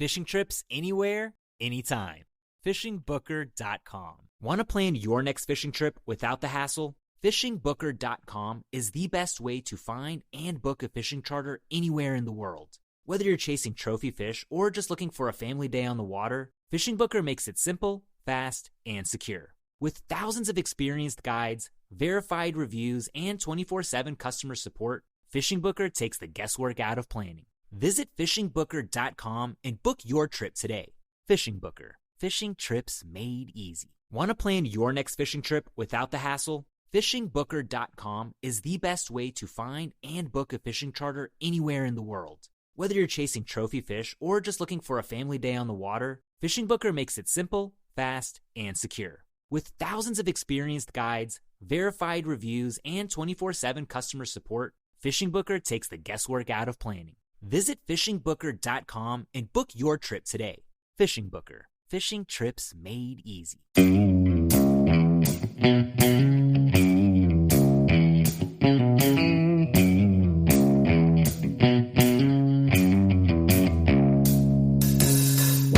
Fishing trips anywhere, anytime. FishingBooker.com. Want to plan your next fishing trip without the hassle? FishingBooker.com is the best way to find and book a fishing charter anywhere in the world. Whether you're chasing trophy fish or just looking for a family day on the water, Fishing Booker makes it simple, fast, and secure. With thousands of experienced guides, verified reviews, and 24/7 customer support, Fishing Booker takes the guesswork out of planning. Visit FishingBooker.com and book your trip today. Fishing Booker. Fishing trips made easy. Want to plan your next fishing trip without the hassle? FishingBooker.com is the best way to find and book a fishing charter anywhere in the world. Whether you're chasing trophy fish or just looking for a family day on the water, Fishing Booker makes it simple, fast, and secure. With thousands of experienced guides, verified reviews, and 24/7 customer support, Fishing Booker takes the guesswork out of planning. Visit FishingBooker.com and book your trip today. Fishing Booker. Fishing trips made easy.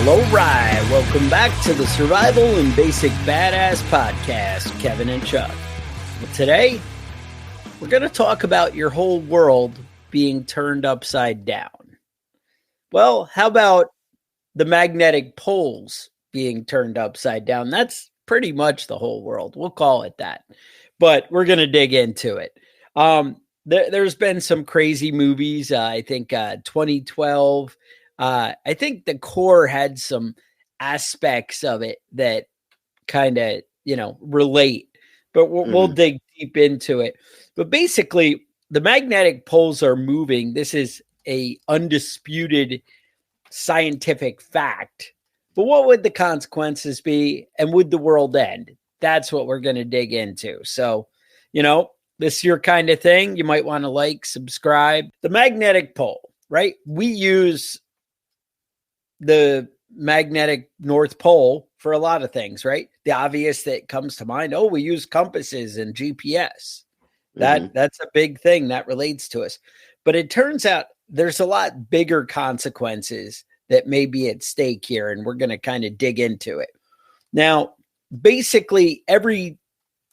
All right, welcome back to the Survival and Basic Badass Podcast, Kevin and Chuck. Well, today, we're going to talk about your whole world being turned upside down. Well, how about the magnetic poles being turned upside down? That's pretty much the whole world. We'll call it that. But we're going to dig into it. There's been some crazy movies. I think 2012. I think The Core had some aspects of it that kind of, relate. But we'll dig deep into it. But basically, the magnetic poles are moving. This is a undisputed scientific fact. But what would the consequences be, and would the world end? That's what we're going to dig into. So, this is your kind of thing. You might want to like, subscribe. The magnetic pole, right? We use the magnetic North Pole for a lot of things, right? The obvious that comes to mind, we use compasses and GPS. That's a big thing that relates to us. But it turns out there's a lot bigger consequences that may be at stake here, and we're going to kind of dig into it. Now, basically, every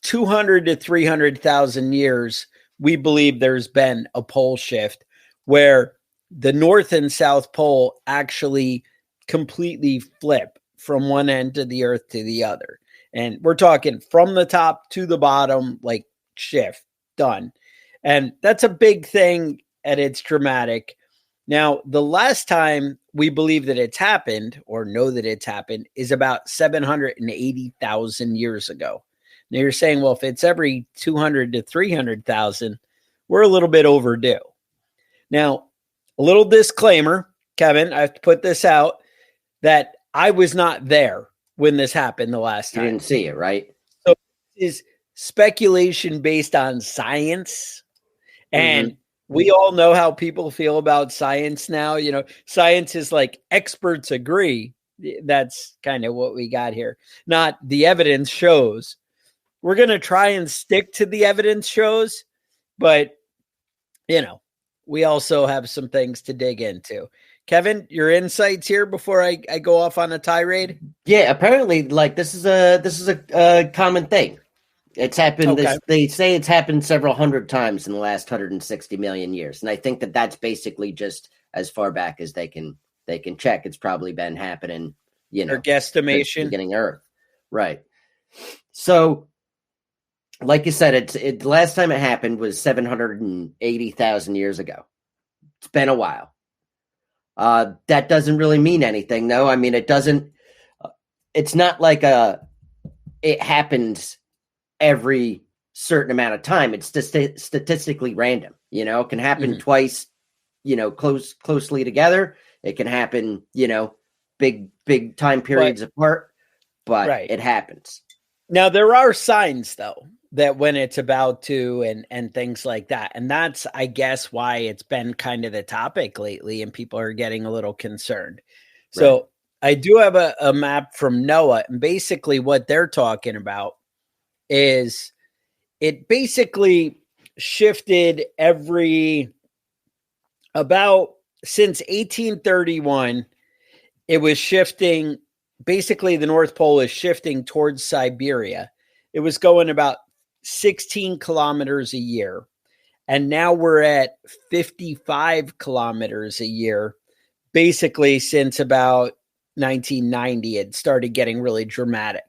200 to 300,000 years, we believe there's been a pole shift where the North and South Pole actually completely flip from one end of the earth to the other. And we're talking from the top to the bottom, like shift, done. And that's a big thing, and it's dramatic. Now, the last time we believe that it's happened or know that it's happened is about 780,000 years ago. Now you're saying, well, if it's every 200 to 300,000, we're a little bit overdue. Now, a little disclaimer, Kevin, I have to put this out, that I was not there when this happened the last time. You didn't see it, right? So it is speculation based on science. And we all know how people feel about science now. Science is like experts agree. That's kind of what we got here. Not the evidence shows. We're going to try and stick to the evidence shows, but, we also have some things to dig into. Kevin, your insights here before I go off on a tirade? Yeah, apparently, this is a common thing. It's happened. Okay. They say it's happened several hundred times in the last 160 million years, and I think that that's basically just as far back as they can check. It's probably been happening, Or guesstimation, beginning Earth, right? So, like you said, the last time it happened was 780,000 years ago. It's been a while. That doesn't really mean anything, though. I mean, it doesn't. It's not like it happens every certain amount of time. It's just statistically random. It can happen twice. Closely together. It can happen. Big time periods apart. But it happens. Now there are signs, though, that when it's about to and things like that. And that's, I guess, why it's been kind of the topic lately and people are getting a little concerned. Right. So I do have a map from NOAA, and basically what they're talking about is it basically shifted since 1831, it was shifting. Basically, the North Pole is shifting towards Siberia. It was going about 16 kilometers a year. And now we're at 55 kilometers a year. Basically, since about 1990, it started getting really dramatic.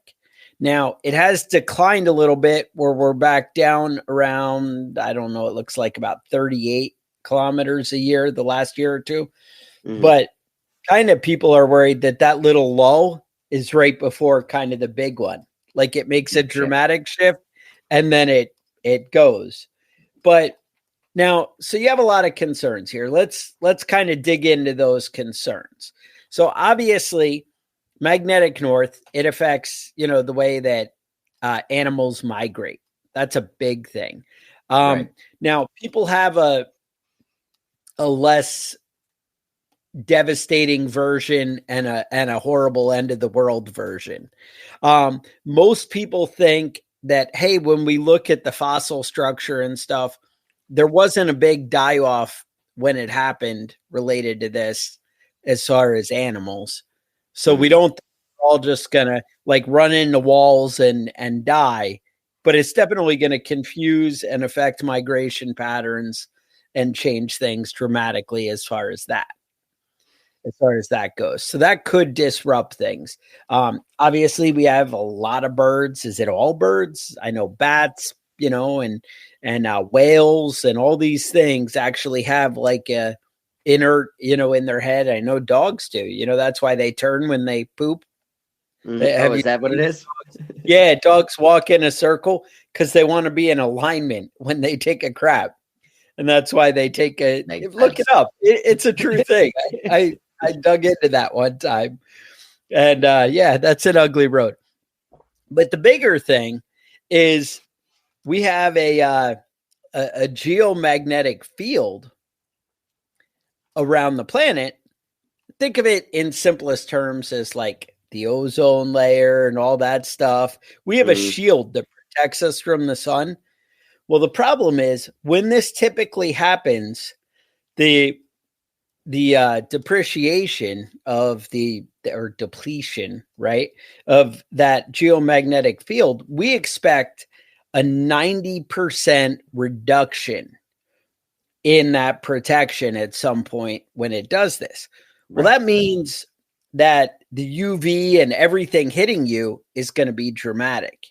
Now, it has declined a little bit where we're back down around, I don't know, it looks like about 38 kilometers a year the last year or two. Mhm. But kind of people are worried that that little lull is right before kind of the big one. Like it makes a dramatic shift and then it goes. But now, so you have a lot of concerns here. Let's kind of dig into those concerns. So obviously, magnetic north, it affects, the way that animals migrate. That's a big thing. Right. Now, people have a less devastating version and a horrible end of the world version. Most people think that, hey, when we look at the fossil structure and stuff, there wasn't a big die off when it happened related to this as far as animals. So we don't think we're all just gonna like run into walls and die, but it's definitely going to confuse and affect migration patterns and change things dramatically as far as that goes. So that could disrupt things. Obviously, we have a lot of birds. Is it all birds? I know bats, and whales and all these things actually have like a inert, in their head. I know dogs do. That's why they turn when they poop. Oh, is that what it is? Yeah, dogs walk in a circle because they want to be in alignment when they take a crap. And that's why they take a look it up. It's a true thing. I dug into that one time. And yeah, that's an ugly road. But the bigger thing is we have a geomagnetic field around the planet. Think of it in simplest terms as like the ozone layer and all that stuff. We have a shield that protects us from the sun. Well, the problem is when this typically happens, the depreciation of or depletion, right, of that geomagnetic field, we expect a 90% reduction in that protection at some point when it does this. Well, that means that the UV and everything hitting you is going to be dramatic.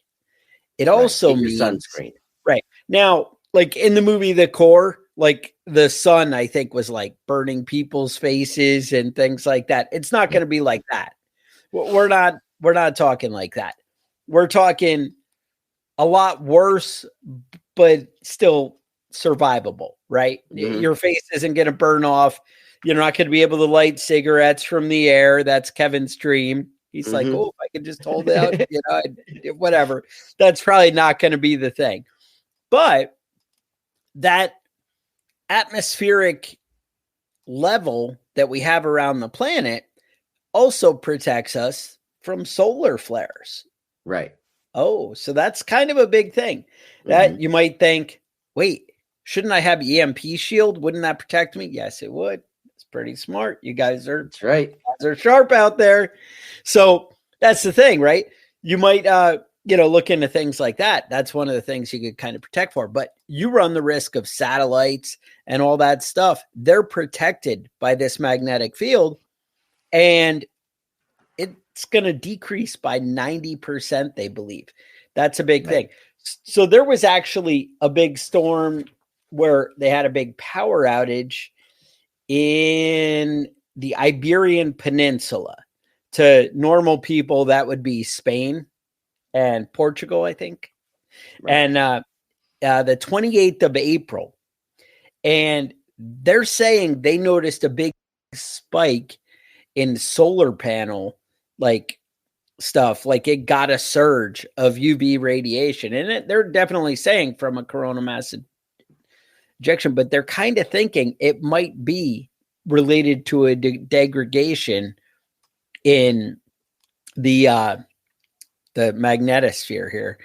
It also means sunscreen. Right. Now, like in the movie The Core, like the sun, I think, was like burning people's faces and things like that. It's not going to be like that. We're not talking like that. We're talking a lot worse, but still survivable, right? Your face isn't going to burn off. You're not going to be able to light cigarettes from the air. That's Kevin's dream. He's like, oh, if I could just hold out, whatever. That's probably not going to be the thing. But that atmospheric level that we have around the planet also protects us from solar flares. Right. Oh, so that's kind of a big thing. That you might think, wait, shouldn't I have EMP shield? Wouldn't that protect me? Yes, it would. It's pretty smart. You guys are That's right. You guys are sharp out there. So that's the thing, right? You might look into things like that. That's one of the things you could kind of protect for. But you run the risk of satellites and all that stuff. They're protected by this magnetic field, and it's going to decrease by 90%, they believe. That's a big thing. So there was actually a big storm where they had a big power outage in the Iberian Peninsula. To normal people, that would be Spain and Portugal, I think. Right. And the 28th of April. And they're saying they noticed a big spike in solar panel stuff. Like it got a surge of UV radiation. And they're definitely saying from a coronal mass ejection, but they're kind of thinking it might be related to a degradation in the magnetosphere here.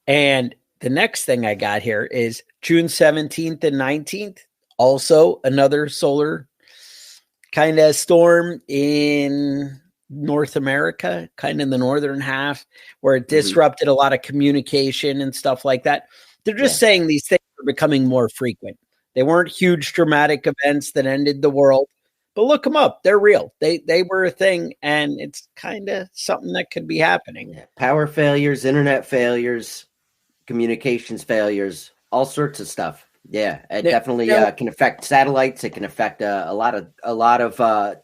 And the next thing I got here is June 17th and 19th, also another solar kind of storm in North America, kind of the northern half, where it disrupted a lot of communication and stuff like that. They're just saying these things are becoming more frequent. They weren't huge dramatic events that ended the world, but look them up. They're real. They were a thing, and it's kind of something that could be happening. Yeah. Power failures, internet failures, communications failures, all sorts of stuff. Yeah, it definitely can affect satellites. It can affect a lot of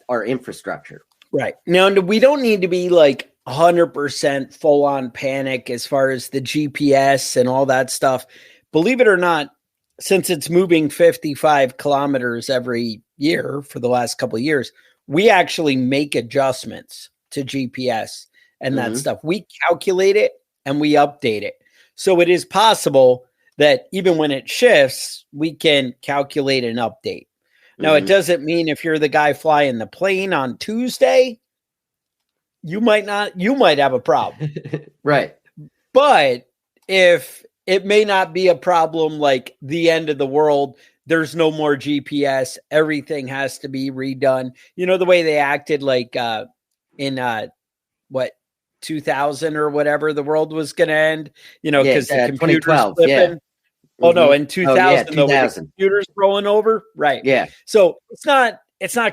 our infrastructure. Right. Now, we don't need to be like 100% full on panic as far as the GPS and all that stuff. Believe it or not, since it's moving 55 kilometers every year for the last couple of years, we actually make adjustments to GPS and that stuff. We calculate it and we update it. So it is possible that even when it shifts, we can calculate an update. Now, it doesn't mean if you're the guy flying the plane on Tuesday, you might have a problem. Right. But if it may not be a problem like the end of the world, there's no more GPS, everything has to be redone. You know, the way they acted like in 2000 or whatever, the world was going to end, because the computer's flipping. Oh no, in 2000, though, with the computers rolling over. Right. Yeah. So it's not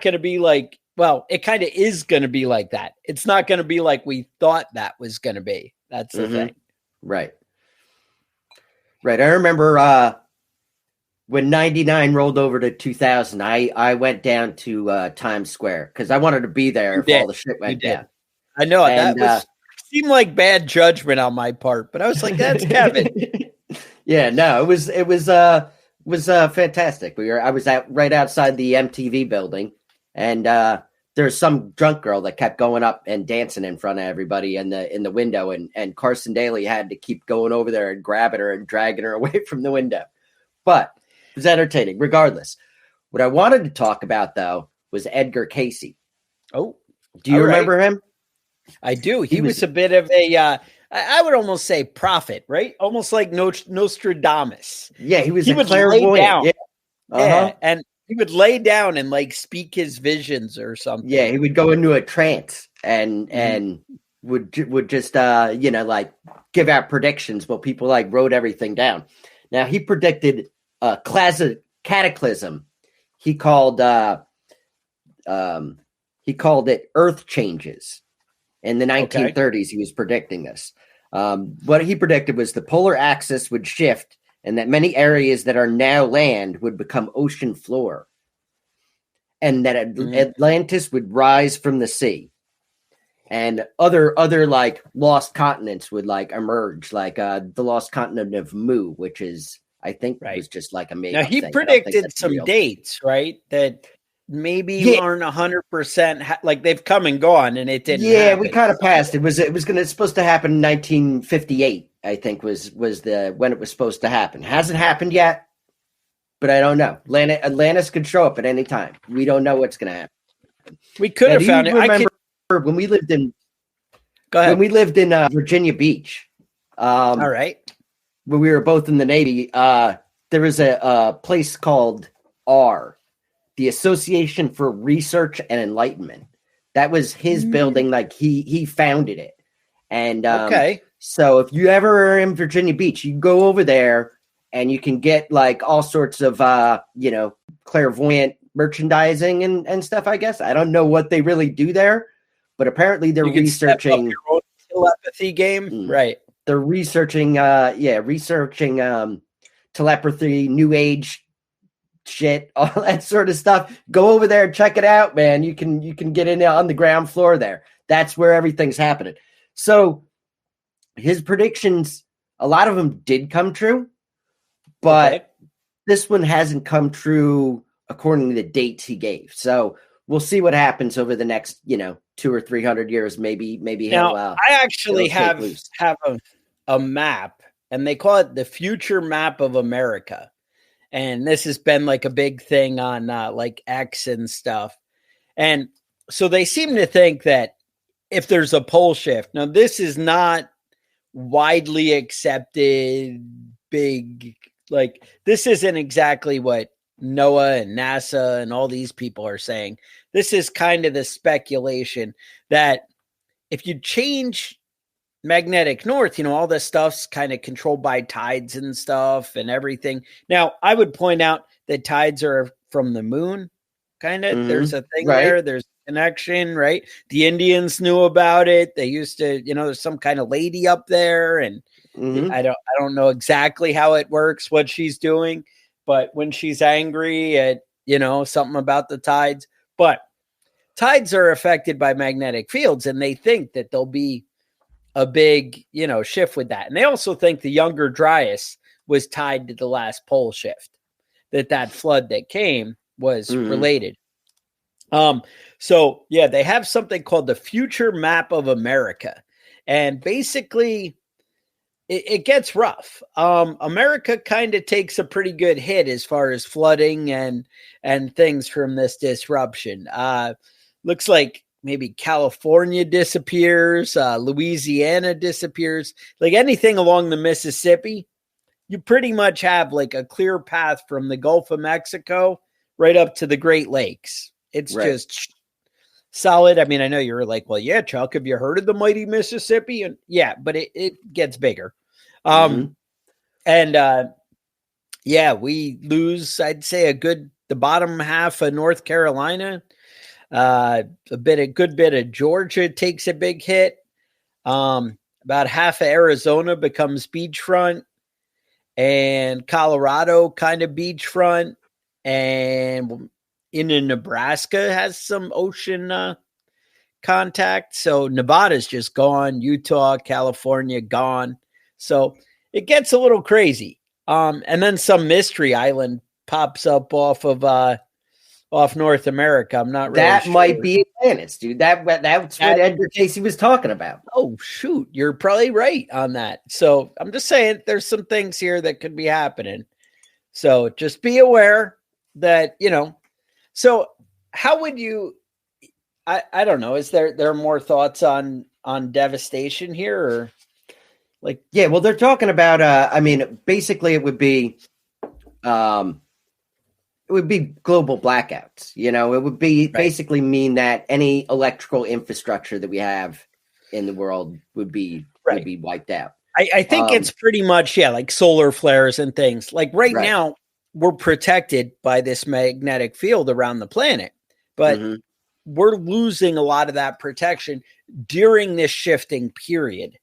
going to be like, well, it kind of is going to be like that. It's not going to be like we thought that was going to be. That's the thing. Right. Right. I remember when 99 rolled over to 2000, I went down to Times Square because I wanted to be there if all the shit went down. I know. That seemed like bad judgment on my part, but I was like, that's Kevin. Yeah, no, it was fantastic. I was right outside the MTV building, and there's some drunk girl that kept going up and dancing in front of everybody in the window, and Carson Daly had to keep going over there and grabbing her and dragging her away from the window. But it was entertaining, regardless. What I wanted to talk about though was Edgar Cayce. Oh, do you remember him? I do. He was a bit of a. I would almost say prophet, right? Almost like Nostradamus. Yeah, he would clairvoyant. Lay down. Yeah, and he would lay down and like speak his visions or something. Yeah, he would go into a trance and would just like give out predictions while people like wrote everything down. Now he predicted a cataclysm. He called it Earth changes. In the 1930s, he was predicting this. What he predicted was the polar axis would shift and that many areas that are now land would become ocean floor. And that Atlantis would rise from the sea. And other like lost continents would like emerge, like the lost continent of Mu, which is, I think, was just like a made Now, he predicted some dates, right? That maybe aren't 100% like they've come and gone, and it didn't. Yeah, happen. We kind of passed. It's supposed to happen in 1958. I think was when it was supposed to happen. Hasn't happened yet, but I don't know. Atlantis could show up at any time. We don't know what's going to happen. We could have found it. I remember when we lived in. Go ahead. When we lived in Virginia Beach. All right. When we were both in the Navy, there was a place called the Association for Research and Enlightenment. That was his building. Like he founded it. And so if you ever are in Virginia Beach, you go over there and you can get like all sorts of, clairvoyant merchandising and stuff, I guess. I don't know what they really do there, but apparently they're researching your own telepathy game. Right. They're researching telepathy, new age shit, all that sort of stuff. Go over there and check it out, man. You can get in on the ground floor there. That's where everything's happening. So his predictions, a lot of them did come true, but this one hasn't come true according to the dates he gave. So we'll see what happens over the next, 200 or 300 years. Maybe now, I actually have a map, and they call it the Future Map of America. And this has been like a big thing on like X and stuff. And so they seem to think that if there's a pole shift, now this is not widely accepted big, like this isn't exactly what NOAA and NASA and all these people are saying. this is kind of the speculation that if you change magnetic north, all this stuff's kind of controlled by tides and stuff and everything. Now, I would point out that tides are from the moon, kind of. There's a thing there. There's a connection, right? The Indians knew about it. They used to, there's some kind of lady up there, and I don't know exactly how it works, what she's doing, but when she's angry at, something about the tides, but tides are affected by magnetic fields, and they think that there'll be a big, shift with that. And they also think the Younger Dryas was tied to the last pole shift, that flood that came was related. So yeah, they have something called the Future Map of America. And basically it gets rough. America kind of takes a pretty good hit as far as flooding and things from this disruption. Looks like maybe California disappears, Louisiana disappears, like anything along the Mississippi. You pretty much have like a clear path from the Gulf of Mexico right up to the Great Lakes. It's just solid. I mean, I know you're like, well, yeah, Chuck, have you heard of the mighty Mississippi? And yeah, but it gets bigger. We lose, I'd say the bottom half of North Carolina, a good bit of Georgia takes a big hit. About half of Arizona becomes beachfront, and Colorado kind of beachfront, and in Nebraska has some ocean contact. So Nevada's just gone, Utah, California gone. So it gets a little crazy. And then some mystery island pops up off North America. I'm not really that sure. Might be Atlantis, dude. That's what Edgar Casey was talking about. Oh shoot, you're probably right on that. So I'm just saying there's some things here that could be happening. So just be aware that, so how would you, I don't know, is there more thoughts on devastation here, or like? Yeah, well, they're talking about, basically it would be global blackouts. It would be basically mean that any electrical infrastructure that we have in the world would be wiped out. I think it's pretty much, like solar flares and things. Like right now, we're protected by this magnetic field around the planet, but we're losing a lot of that protection during this shifting period.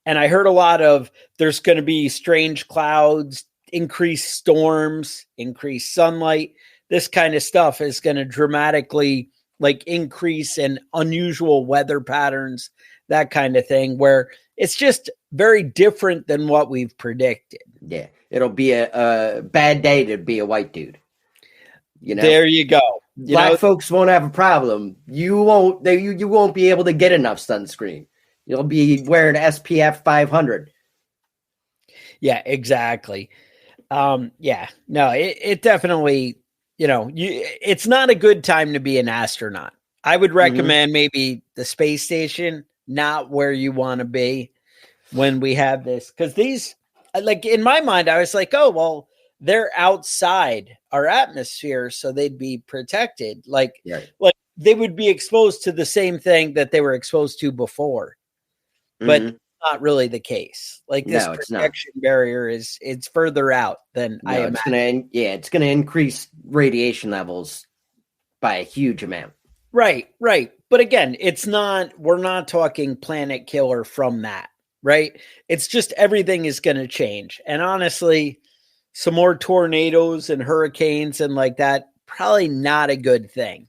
And I heard a lot of there's going to be strange clouds, increased storms, increased sunlight. This kind of stuff is going to dramatically increase in unusual weather patterns, that kind of thing, where it's just very different than what we've predicted. Yeah. It'll be a bad day to be a white dude. There you go. Black folks won't have a problem. You won't be able to get enough sunscreen. You'll be wearing SPF 500. Yeah, exactly. No, it definitely, it's not a good time to be an astronaut. I would recommend maybe the space station, not where you want to be when we have this. Because these, in my mind, I was like, oh, well, they're outside our atmosphere, so they'd be protected. Like they would be exposed to the same thing that they were exposed to before. But not really the case. This protection barrier it's further out than I imagine. It's going to increase radiation levels by a huge amount. Right. But again, we're not talking planet killer from that, right? It's just everything is going to change. And honestly, some more tornadoes and hurricanes and like that, probably not a good thing.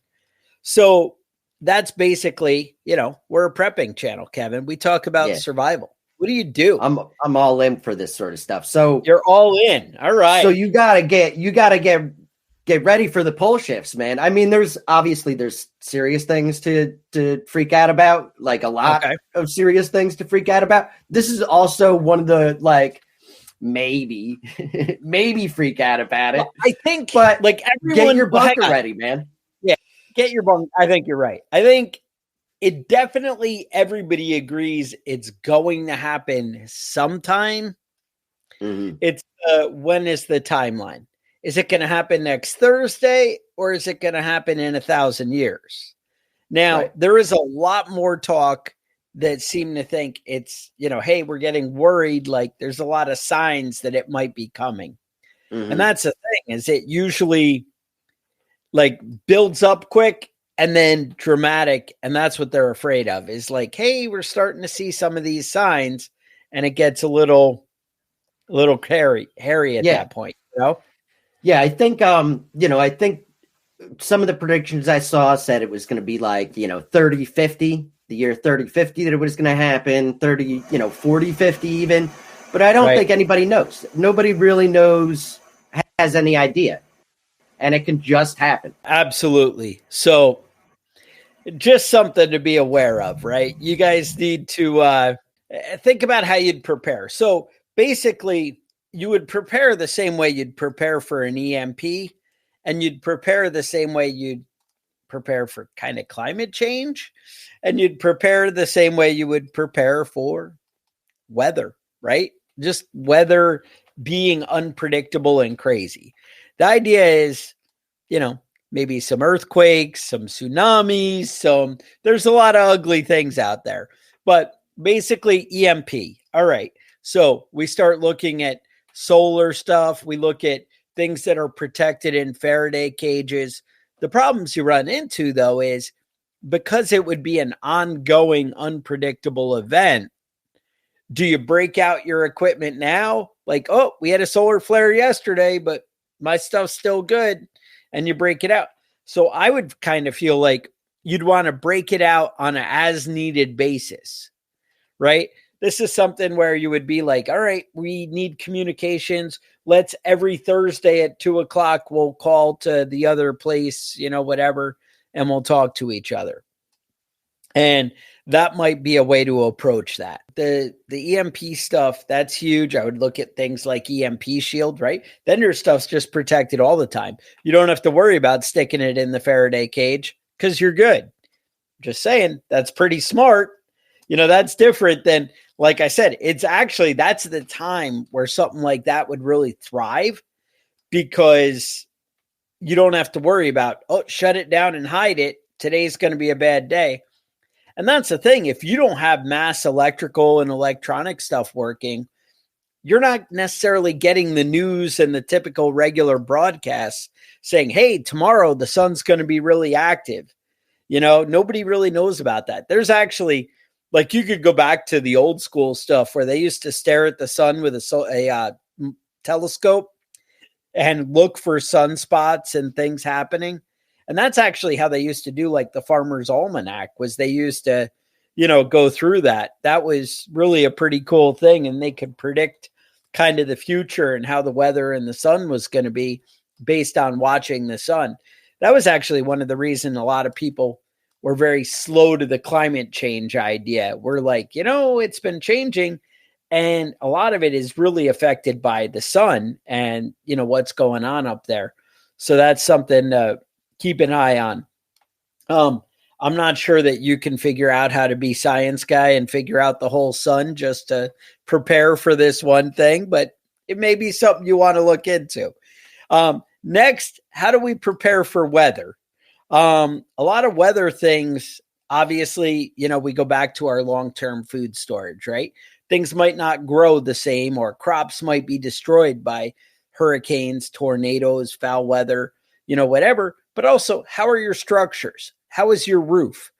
So that's basically, we're a prepping channel, Kevin. We talk about survival. What do you do? I'm all in for this sort of stuff. So you're all in. All right. So you gotta get ready for the pole shifts, man. I mean, there's serious things to freak out about, like a lot of serious things to freak out about. This is also one of the maybe freak out about it. Well, I think, but everyone, get your bunker ready, man. Yeah, get your bunker. I think you're right. I think it definitely, everybody agrees it's going to happen sometime. It's when is the timeline? is it going to happen next Thursday or is it going to happen in 1,000 years? Now, there is a lot more talk that seem to think it's, hey, we're getting worried. Like there's a lot of signs that it might be coming. Mm-hmm. And that's the thing, is it usually like builds up quick and then dramatic. And that's what they're afraid of, is like, hey, we're starting to see some of these signs and it gets a little hairy at that point, Yeah, I think I think some of the predictions I saw said it was going to be like, 30-50, the year 30-50 that it was going to happen, 40-50 even. But I don't think anybody knows. Nobody really knows, has any idea. And it can just happen. Absolutely. So just something to be aware of, right? You guys need to think about how you'd prepare. So basically, you would prepare the same way you'd prepare for an EMP, and you'd prepare the same way you'd prepare for kind of climate change, and you'd prepare the same way you would prepare for weather, right? Just weather being unpredictable and crazy. The idea is, maybe some earthquakes, some tsunamis, there's a lot of ugly things out there, but basically EMP. All right. So we start looking at solar stuff. We look at things that are protected in Faraday cages. The problems you run into, though, is because it would be an ongoing, unpredictable event. Do you break out your equipment now? Like, oh, we had a solar flare yesterday, but my stuff's still good. And you break it out. So I would kind of feel like you'd want to break it out on an as needed basis, right? This is something where you would be like, all right, we need communications. Let's every Thursday at 2:00, we'll call to the other place, whatever, and we'll talk to each other. And that might be a way to approach that. The EMP stuff, that's huge. I would look at things like EMP shield, right? Then your stuff's just protected all the time. You don't have to worry about sticking it in the Faraday cage because you're good. Just saying, that's pretty smart. That's different than, like I said, that's the time where something like that would really thrive, because you don't have to worry about, shut it down and hide it. Today's going to be a bad day. And that's the thing. If you don't have mass electrical and electronic stuff working, you're not necessarily getting the news and the typical regular broadcasts saying, hey, tomorrow the sun's going to be really active. Nobody really knows about that. There's actually, like, you could go back to the old school stuff where they used to stare at the sun with a telescope and look for sunspots and things happening. And that's actually how they used to do, like, the Farmer's Almanac, was they used to, go through that. That was really a pretty cool thing. And they could predict kind of the future and how the weather and the sun was going to be based on watching the sun. That was actually one of the reasons a lot of people were very slow to the climate change idea. We're like, it's been changing. And a lot of it is really affected by the sun and, what's going on up there. So that's something to keep an eye on. I'm not sure that you can figure out how to be science guy and figure out the whole sun just to prepare for this one thing, but it may be something you want to look into. Next, how do we prepare for weather? A lot of weather things, obviously, we go back to our long-term food storage, right? Things might not grow the same, or crops might be destroyed by hurricanes, tornadoes, foul weather, whatever. But also, how are your structures? How is your roof?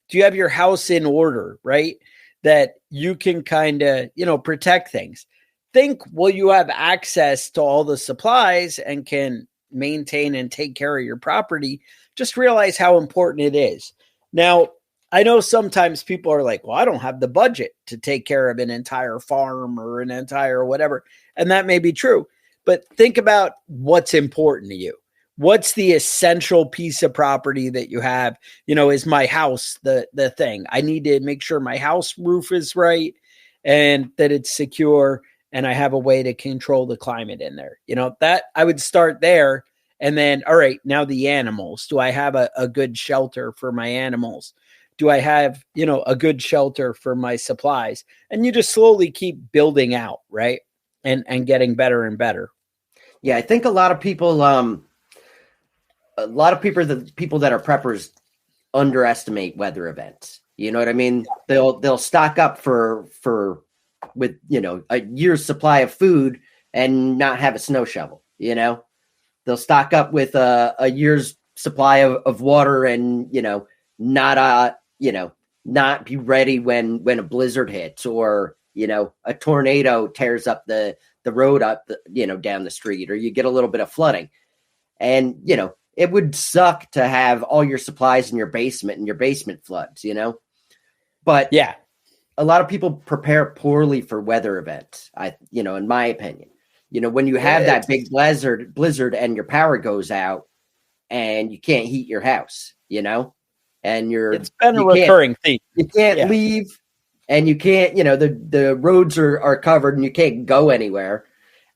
Do you have your house in order, right? That you can kind of, protect things. Think, will you have access to all the supplies and can maintain and take care of your property? Just realize how important it is. Now, I know sometimes people are like, well, I don't have the budget to take care of an entire farm or an entire whatever. And that may be true. But think about what's important to you. What's the essential piece of property that you have? Is my house the thing? I need to make sure my house roof is right and that it's secure, and I have a way to control the climate in there. That I would start there. And then, all right, now the animals. Do I have a good shelter for my animals? Do I have, a good shelter for my supplies? And you just slowly keep building out, right? And getting better and better. Yeah, I think a lot of people, the people that are preppers underestimate weather events. You know what I mean? They'll stock up for with, a year's supply of food and not have a snow shovel. They'll stock up with a year's supply of water and, not not be ready when a blizzard hits, or, a tornado tears up the road up, down the street, or you get a little bit of flooding. And, it would suck to have all your supplies in your basement and your basement floods, but Yeah. a lot of people prepare poorly for weather events. In my opinion, when you have that big blizzard and your power goes out and you can't heat your house, and it's been a recurring theme. You can't leave, and you can't, the roads are covered and you can't go anywhere.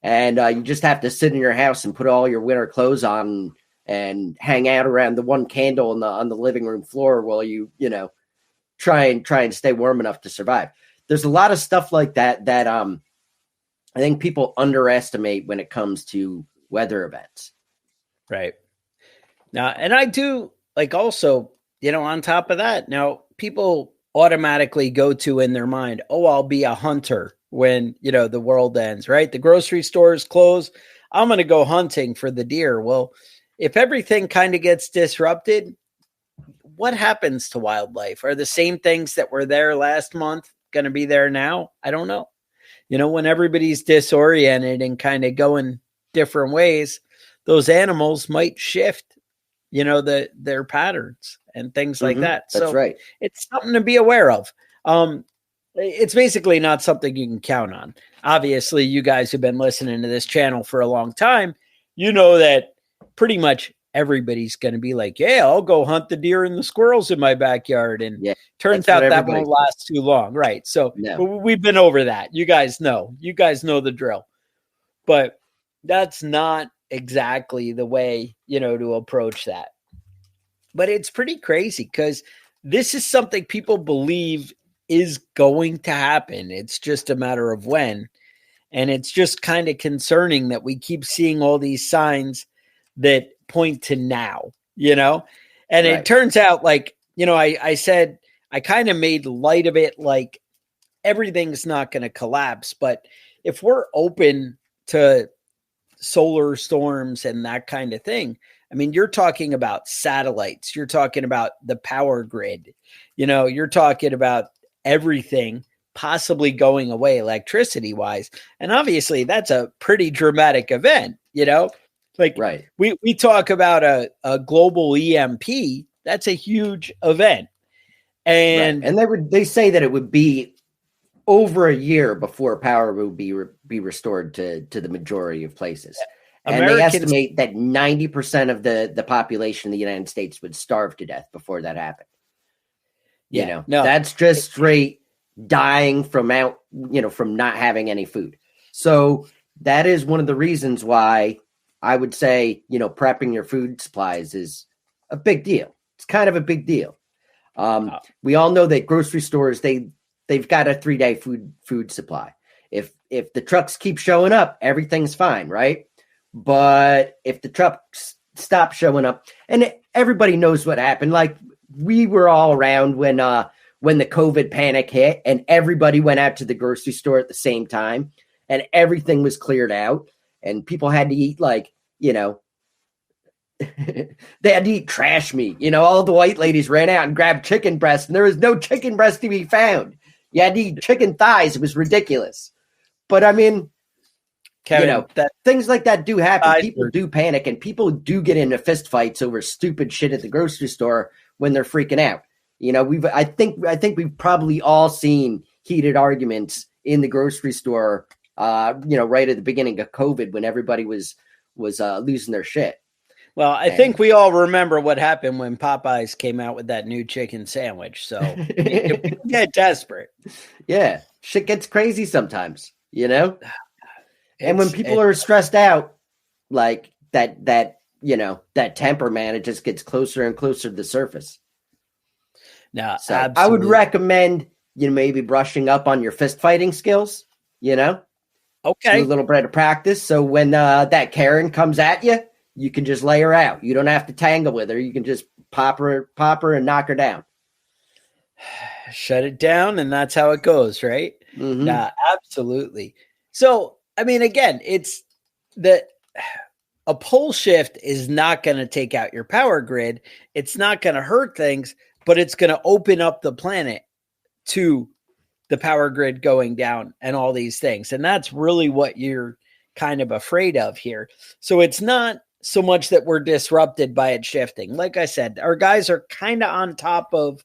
And you just have to sit in your house and put all your winter clothes on and hang out around the one candle on the living room floor while you try and stay warm enough to survive. There's a lot of stuff like that I think people underestimate when it comes to weather events. Right. Now, and I do also, on top of that, now people automatically go to in their mind, oh, I'll be a hunter when, the world ends, right? The grocery stores close. I'm going to go hunting for the deer. Well, if everything kind of gets disrupted, what happens to wildlife? Are the same things that were there last month going to be there now? I don't know. When everybody's disoriented and kind of going different ways, those animals might shift, their patterns and things like that. That's right. It's something to be aware of. It's basically not something you can count on. Obviously, you guys have been listening to this channel for a long time. You know that pretty much everybody's going to be like, yeah, I'll go hunt the deer and the squirrels in my backyard. And turns out that won't last too long. Right. So we've been over that. You guys know the drill, but that's not exactly the way, to approach that. But it's pretty crazy because this is something people believe is going to happen. It's just a matter of when. And it's just kind of concerning that we keep seeing all these signs that point to now, and right. It turns out I said, I kind of made light of it, like everything's not going to collapse. But if we're open to solar storms and that kind of thing, I mean, you're talking about satellites, you're talking about the power grid, you're talking about everything possibly going away electricity wise. And obviously that's a pretty dramatic event, right. We talk about a global EMP. That's a huge event. And they say that it would be over a year before power would be restored to the majority of places. And they estimate that 90% of the population of the United States would starve to death before that happened. That's just straight dying from not having any food. So that is one of the reasons why I would say, prepping your food supplies is a big deal. It's kind of a big deal. We all know that grocery stores, they've got a 3-day food supply. If the trucks keep showing up, everything's fine, right? But if the trucks stop showing up, and everybody knows what happened, like we were all around when the COVID panic hit and everybody went out to the grocery store at the same time and everything was cleared out and people had to eat they had to eat trash meat. All the white ladies ran out and grabbed chicken breast and there was no chicken breast to be found. You had to eat chicken thighs. It was ridiculous. But I mean, Kevin, things like that do happen. People do panic and people do get into fist fights over stupid shit at the grocery store when they're freaking out. I think we've probably all seen heated arguments in the grocery store, right at the beginning of COVID when everybody was losing their shit. Well, I think we all remember what happened when Popeyes came out with that new chicken sandwich. So you get desperate. Yeah. Shit gets crazy sometimes, and when people are stressed out, like that temper, man, it just gets closer and closer to the surface. No, so absolutely. I would recommend, maybe brushing up on your fist fighting skills, Okay. Do a little bit of practice. So when that Karen comes at you, you can just lay her out. You don't have to tangle with her. You can just pop her and knock her down. Shut it down, and that's how it goes, right? Mm-hmm. Nah, absolutely. So, I mean, again, it's that a pole shift is not going to take out your power grid. It's not going to hurt things, but it's going to open up the planet to the power grid going down and all these things. And that's really what you're kind of afraid of here. So it's not so much that we're disrupted by it shifting. Like I said, our guys are kind of on top of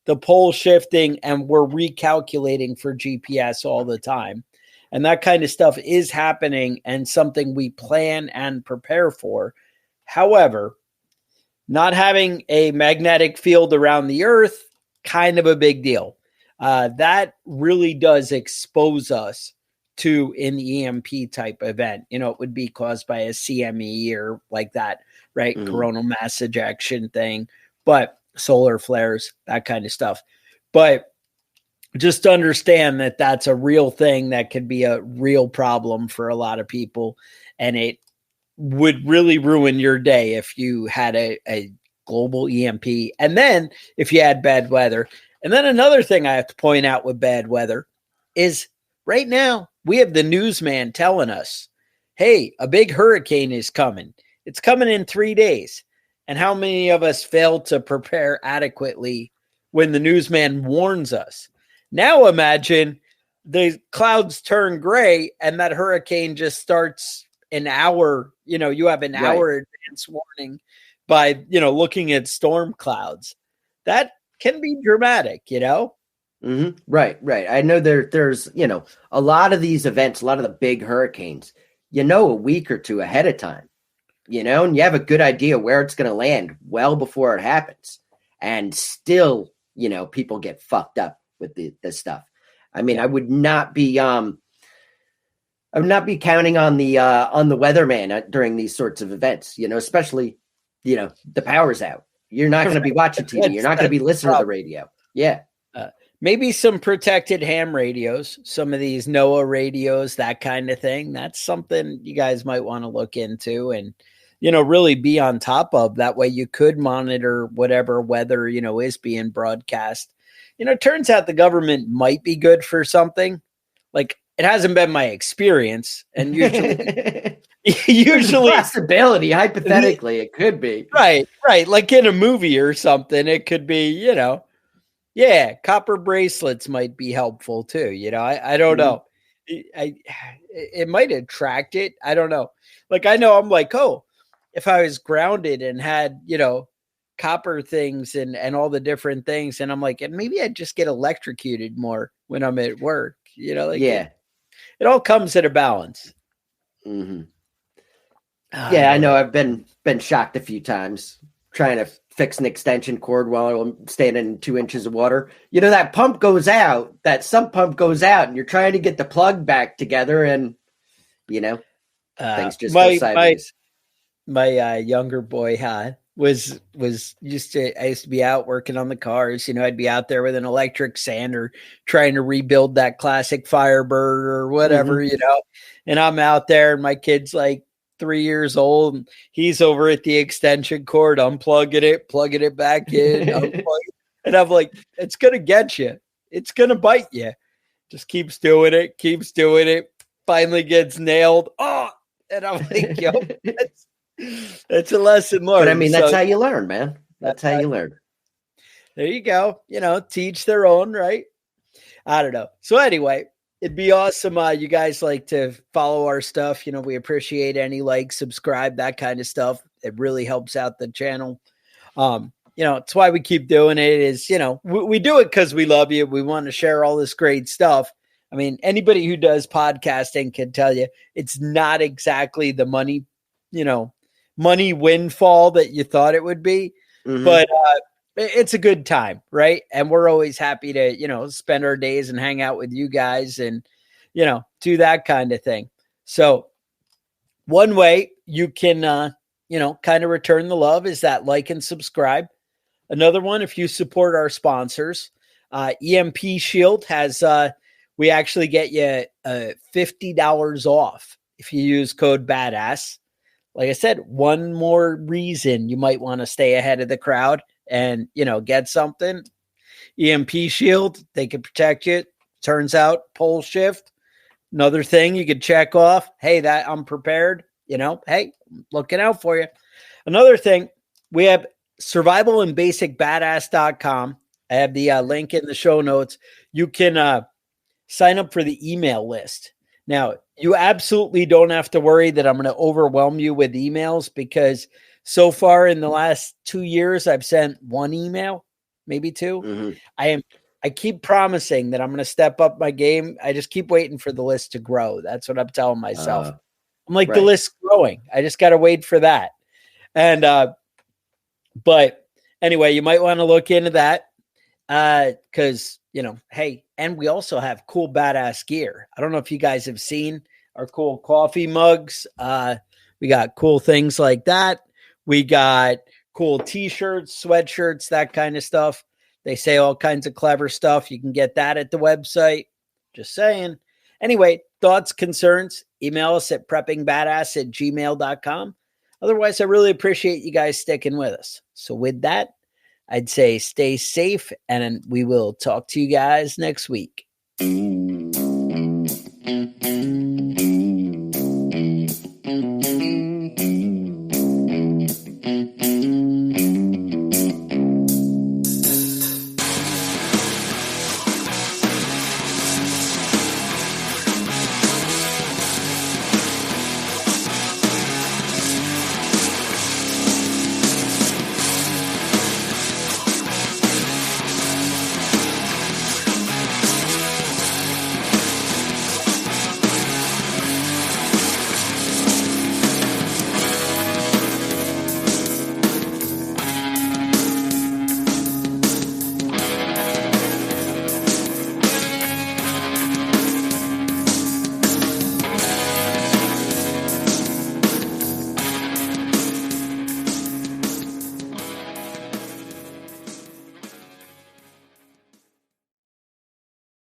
the pole shifting, and we're recalculating for GPS all the time. And that kind of stuff is happening and something we plan and prepare for. However, not having a magnetic field around the Earth, kind of a big deal. That really does expose us to an EMP type event. You know, it would be caused by a CME or like that, right? Coronal mass ejection thing, but solar flares, that kind of stuff. But just understand that that's a real thing that could be a real problem for a lot of people. And it would really ruin your day if you had a global EMP. And then if you had bad weather. And then another thing I have to point out with bad weather is right now we have the newsman telling us, hey, a big hurricane is coming. It's coming in 3 days. And how many of us fail to prepare adequately when the newsman warns us? Now imagine the clouds turn gray and that hurricane just starts an hour. You know, you have an hour advance warning by, you know, looking at storm clouds. That can be dramatic, you know? Mm-hmm. Right. I know there's, you know, a lot of these events, a lot of the big hurricanes, you know, a week or two ahead of time, you know, and you have a good idea where it's going to land well before it happens. And still, you know, people get fucked up with this stuff. I mean, I would not be counting on the weatherman during these sorts of events, you know, especially, you know, the power's out. You're not going to be watching TV. You're not going to be listening to the radio. Yeah. Maybe some protected ham radios, some of these NOAA radios, that kind of thing. That's something you guys might want to look into and, you know, really be on top of. That way you could monitor whatever weather, you know, is being broadcast. You know, it turns out the government might be good for something. Like, it hasn't been my experience. And usually possibility, hypothetically, it could be. Right. Like in a movie or something, it could be, you know, copper bracelets might be helpful too. You know, I don't know. It might attract it. I don't know. Like, I know I'm like, oh, if I was grounded and had, you know, copper things and all the different things. And I'm like, and maybe I'd just get electrocuted more when I'm at work, you know, like, it all comes at a balance. Mm-hmm. I know. I've been shocked a few times trying to fix an extension cord while I'm standing in 2 inches of water. You know, that sump goes out, and you're trying to get the plug back together, and, you know, things just go sideways. My younger boy was used to be out working on the cars. You know, I'd be out there with an electric sander trying to rebuild that classic Firebird or whatever, you know, and I'm out there and my kid's like 3 years old and he's over at the extension cord, unplugging it, plugging it back in, and I'm like, it's going to get you. It's going to bite you. Just keeps doing it, finally gets nailed. Oh, and I'm like, yo, it's a lesson learned. But I mean, that's how you learn, man. That's how you learn. There you go. You know, teach their own, right? I don't know. So anyway, it'd be awesome. You guys like to follow our stuff. You know, we appreciate any like, subscribe, that kind of stuff. It really helps out the channel. You know, it's why we keep doing it is, you know, we do it because we love you. We want to share all this great stuff. I mean, anybody who does podcasting can tell you it's not exactly the money windfall that you thought it would be, but it's a good time, right? And we're always happy to, you know, spend our days and hang out with you guys and, you know, do that kind of thing. So one way you can, you know, kind of return the love is that like and subscribe. Another one, if you support our sponsors, EMP Shield has we actually get you $50 off if you use code BADASS. Like I said, one more reason you might want to stay ahead of the crowd and, get something. EMP shield, they can protect you. Turns out, pole shift, another thing you could check off. Hey, that I'm prepared. Hey, looking out for you. Another thing, we have survivalandbasicbadass.com. I have the link in the show notes. You can sign up for the email list. Now, you absolutely don't have to worry that I'm going to overwhelm you with emails, because so far in the last 2 years, I've sent one email, maybe two. Mm-hmm. I keep promising that I'm going to step up my game. I just keep waiting for the list to grow. That's what I'm telling myself. I'm like, right. The list's growing. I just got to wait for that. And, but anyway, you might want to look into that. Cause hey, and we also have cool badass gear. I don't know if you guys have seen our cool coffee mugs. We got cool things like that. We got cool t-shirts, sweatshirts, that kind of stuff. They say all kinds of clever stuff. You can get that at the website. Just saying. Anyway, thoughts, concerns, email us at preppingbadass@gmail.com. Otherwise, I really appreciate you guys sticking with us. So with that, I'd say stay safe, and we will talk to you guys next week.